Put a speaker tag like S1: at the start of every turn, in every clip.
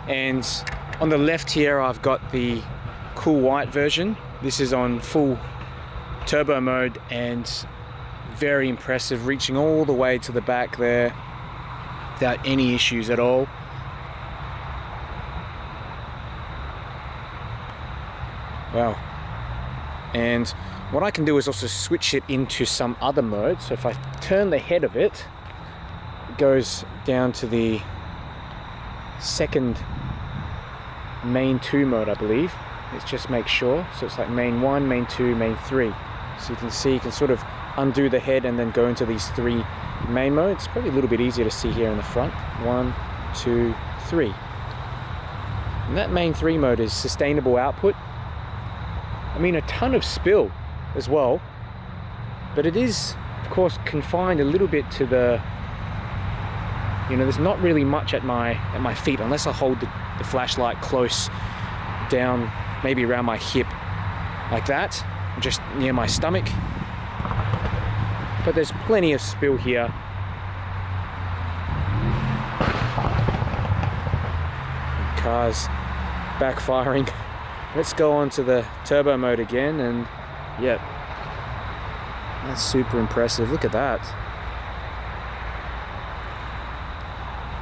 S1: And on the left here I've got the cool white version. This is on full turbo mode and very impressive, reaching all the way to the back there without any issues at all. Wow. And what I can do is also switch it into some other mode. So if I turn the head of it, it goes down to the second main 2 mode, I believe. Let's just make sure. So it's like main 1, main 2, main 3. So you can see, you can sort of undo the head and then go into these 3 main modes. Probably a little bit easier to see here in the front. 1, 2, 3. And that main 3 mode is sustainable output. I mean, a ton of spill as well, but it is, of course, confined a little bit to the, you know, there's not really much at my feet unless I hold the flashlight close down, maybe around my hip like that, just near my stomach. But there's plenty of spill here. Cars backfiring. Let's go on to the turbo mode again, and yep, that's super impressive. Look at that.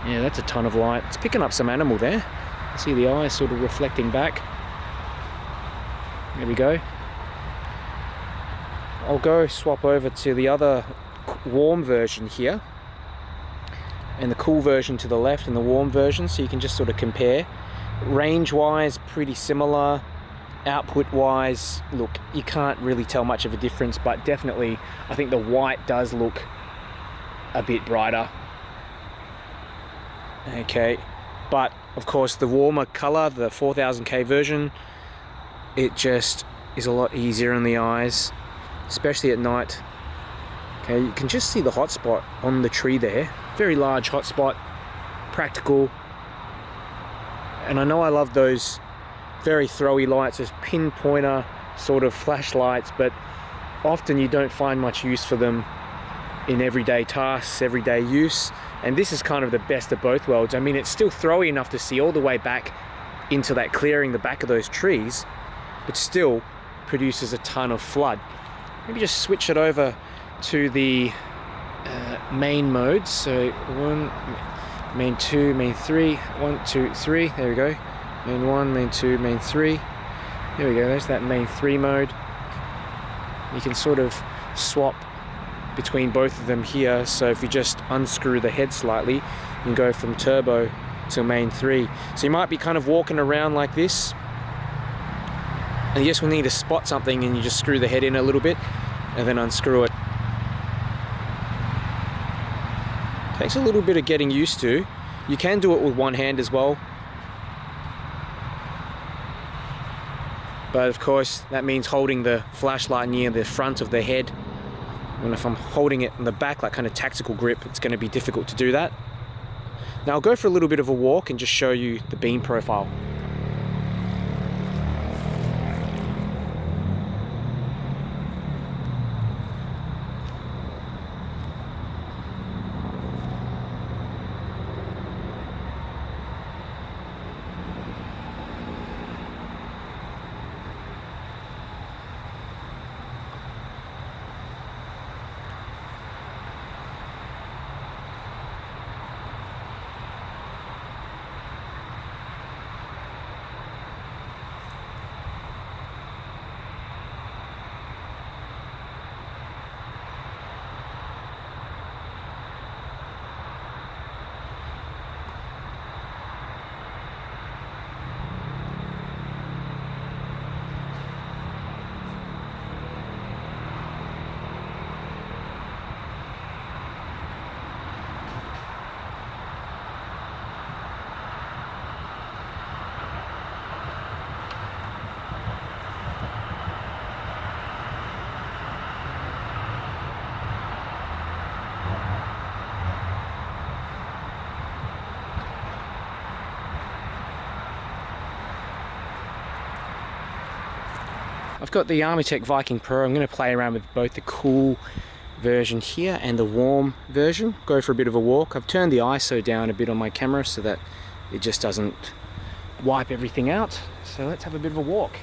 S1: Yeah, that's a ton of light. It's picking up some animal there. See the eyes sort of reflecting back. There we go. I'll go swap over to the other warm version here, and the cool version to the left and the warm version, so you can just sort of compare. Range wise, pretty similar. Output wise, look, you can't really tell much of a difference, but definitely I think the white does look a bit brighter. Okay, but of course the warmer color, the 4000K version, it just is a lot easier on the eyes, especially at night. Okay, you can just see the hotspot on the tree there. Very large hotspot, practical. And I know I love those very throwy lights, those pinpointer sort of flashlights, but often you don't find much use for them in everyday tasks, everyday use. And this is kind of the best of both worlds. I mean, it's still throwy enough to see all the way back into that clearing, the back of those trees, but still produces a ton of flood. Maybe just switch it over to the main modes. So 1, main 2, main 3, 1, 2, 3, there we go. Main 1, main 2, main 3. There we go, there's that main 3 mode. You can sort of swap between both of them here. So if you just unscrew the head slightly, you can go from turbo to main 3. So you might be kind of walking around like this, and you just will need to spot something, and you just screw the head in a little bit and then unscrew it. Takes a little bit of getting used to. You can do it with one hand as well, but of course that means holding the flashlight near the front of the head, and if I'm holding it in the back, like kind of tactical grip, it's going to be difficult to do that. Now I'll go for a little bit of a walk and just show you the beam profile. I've got the Armytek Viking Pro. I'm going to play around with both the cool version here and the warm version. Go for a bit of a walk. I've turned the ISO down a bit on my camera so that it just doesn't wipe everything out. So let's have a bit of a walk.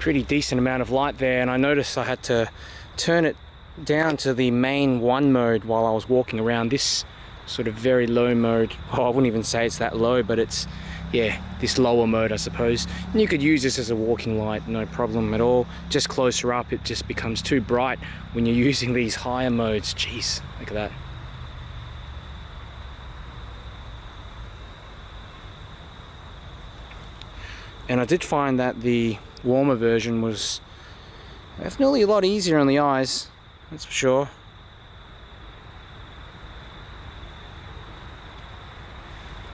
S1: Pretty decent amount of light there, and I noticed I had to turn it down to the main 1 mode while I was walking around. This sort of very low mode, oh, I wouldn't even say it's that low, but it's, yeah, this lower mode I suppose. And you could use this as a walking light, no problem at all. Just closer up it just becomes too bright when you're using these higher modes. Jeez, look at that. And I did find that the warmer version was definitely a lot easier on the eyes, that's for sure.